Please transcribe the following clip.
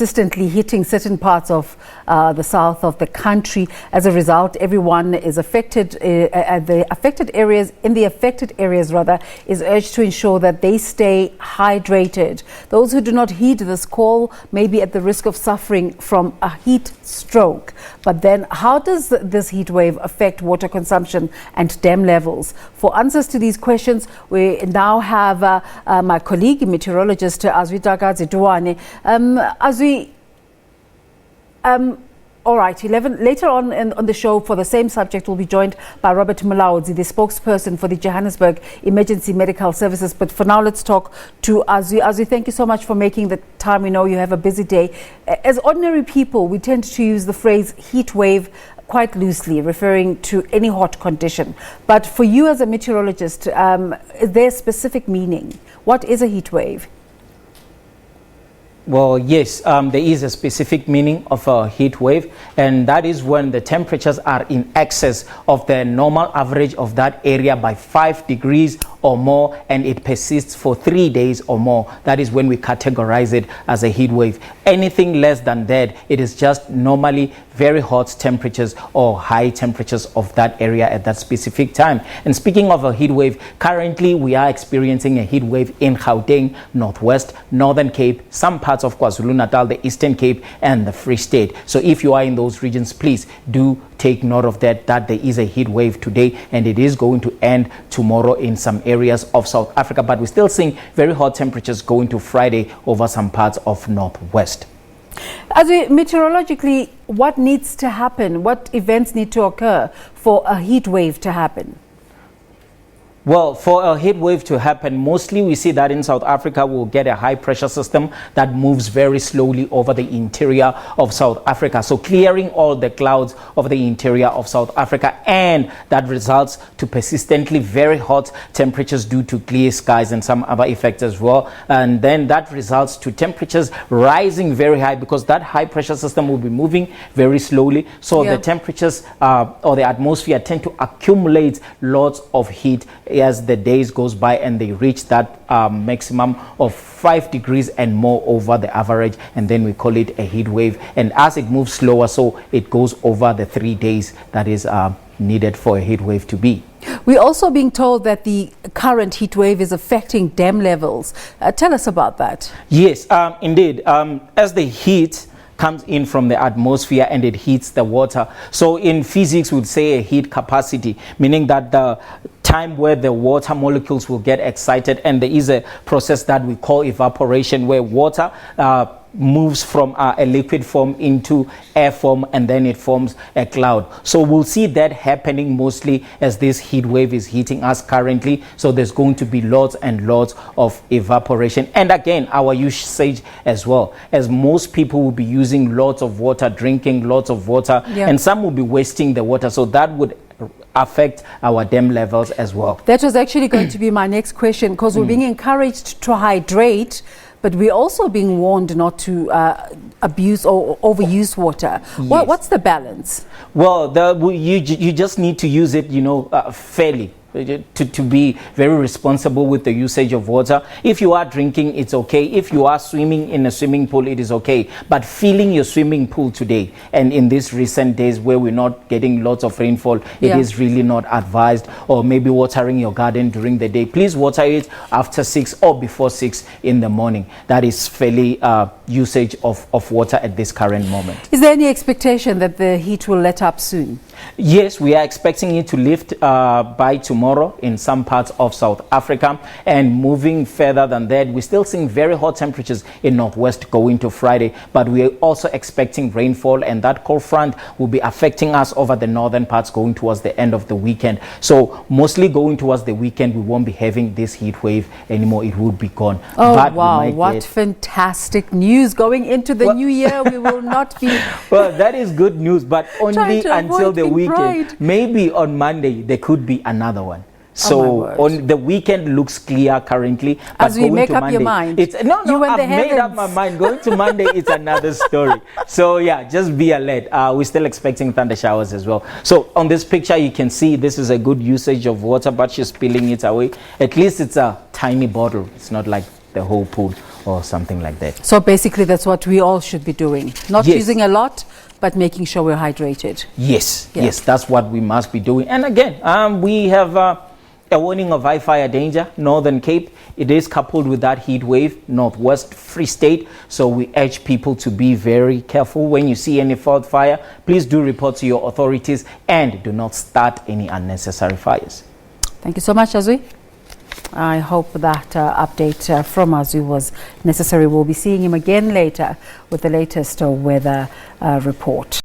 Consistently hitting certain parts of the south of the country. As a result, everyone is affected. In the affected areas is urged to ensure that they stay hydrated. Those who do not heed this call may be at the risk of suffering from a heat stroke. But then, how does this heat wave affect water consumption and dam levels? For answers to these questions, we now have my colleague, meteorologist Azwitakadzi Tuwani. All right, 11. Later on the show for the same subject, we'll be joined by Robert Mulaudzi, the spokesperson for the Johannesburg Emergency Medical Services. But for now, let's talk to Azwi. Azwi, thank you so much for making the time. We know you have a busy day. As ordinary people, we tend to use the phrase heat wave quite loosely, referring to any hot condition. But for you as a meteorologist, is there a specific meaning? What is a heat wave? Well, yes, there is a specific meaning of a heat wave, and that is when the temperatures are in excess of the normal average of that area by 5 degrees or more, and it persists for 3 days or more. That is when we categorize it as a heat wave. Anything less than that, it is just normally very hot temperatures or high temperatures of that area at that specific time. And speaking of a heat wave, currently we are experiencing a heat wave in Gauteng, Northwest, Northern Cape, some parts of KwaZulu-Natal, the Eastern Cape, and the Free State. So if you are in those regions, please do take note of that there is a heat wave today, and it is going to end tomorrow in some areas of South Africa. But we're still seeing very hot temperatures going to Friday over some parts of Northwest. Meteorologically, what needs to happen? What events need to occur for a heat wave to happen? Well, for a heat wave to happen, mostly we see that in South Africa we'll get a high pressure system that moves very slowly over the interior of South Africa. So clearing all the clouds of the interior of South Africa, and that results to persistently very hot temperatures due to clear skies and some other effects as well. And then that results to temperatures rising very high because that high pressure system will be moving very slowly. So the temperatures or the atmosphere tend to accumulate lots of heat as the days goes by, and they reach that maximum of 5 degrees and more over the average, and then we call it a heat wave. And as it moves slower, so it goes over the 3 days that is needed for a heat wave to be. We're also being told that the current heat wave is affecting dam levels. Tell us about that. Yes, indeed. As the heat comes in from the atmosphere and it heats the water. So in physics, we'd say a heat capacity, meaning that the time where the water molecules will get excited, and there is a process that we call evaporation, where water moves from a liquid form into air form, and then it forms a cloud. So we'll see that happening mostly as this heat wave is hitting us currently. So there's going to be lots and lots of evaporation, and again our usage as well, as most people will be using lots of water, drinking lots of water, and some will be wasting the water, so that would affect our dam levels as well. That was actually going to be my next question, because we're being encouraged to hydrate, but we're also being warned not to abuse or overuse water. Yes. What's the balance? Well, you just need to use it, fairly. To be very responsible with the usage of water. If you are drinking, it's okay. If you are swimming in a swimming pool, it is okay. But filling your swimming pool today, and in these recent days where we're not getting lots of rainfall, it is really not advised. Or maybe watering your garden during the day. Please water it after 6 or before 6 in the morning. That is fairly usage of water at this current moment. Is there any expectation that the heat will let up soon? Yes, we are expecting it to lift by tomorrow in some parts of South Africa, and moving further than that, we're still seeing very hot temperatures in Northwest going to Friday, but we are also expecting rainfall, and that cold front will be affecting us over the northern parts going towards the end of the weekend. So mostly going towards the weekend, we won't be having this heat wave anymore. It will be gone. Oh, but wow, what fantastic news. Going into the new year, we will not be... Well, that is good news, but only until the weekend. Maybe on Monday there could be another one. So on the weekend looks clear currently. But as we make up Monday, your mind. I've made up my mind. Going to Monday, it's another story. So yeah, just be alert. We're still expecting thunder showers as well. So on this picture, you can see this is a good usage of water, but she's spilling it away. At least it's a tiny bottle. It's not like the whole pool or something like that. So basically that's what we all should be doing. Not Yes. using a lot, but making sure we're hydrated. Yes, Yeah. yes, that's what we must be doing. And again, we have a warning of high fire danger, Northern Cape. It is coupled with that heat wave, Northwest Free State. So we urge people to be very careful. When you see any fault fire, please do report to your authorities and do not start any unnecessary fires. Thank you so much, Azwi. I hope that update from Azwi was necessary. We'll be seeing him again later with the latest weather report.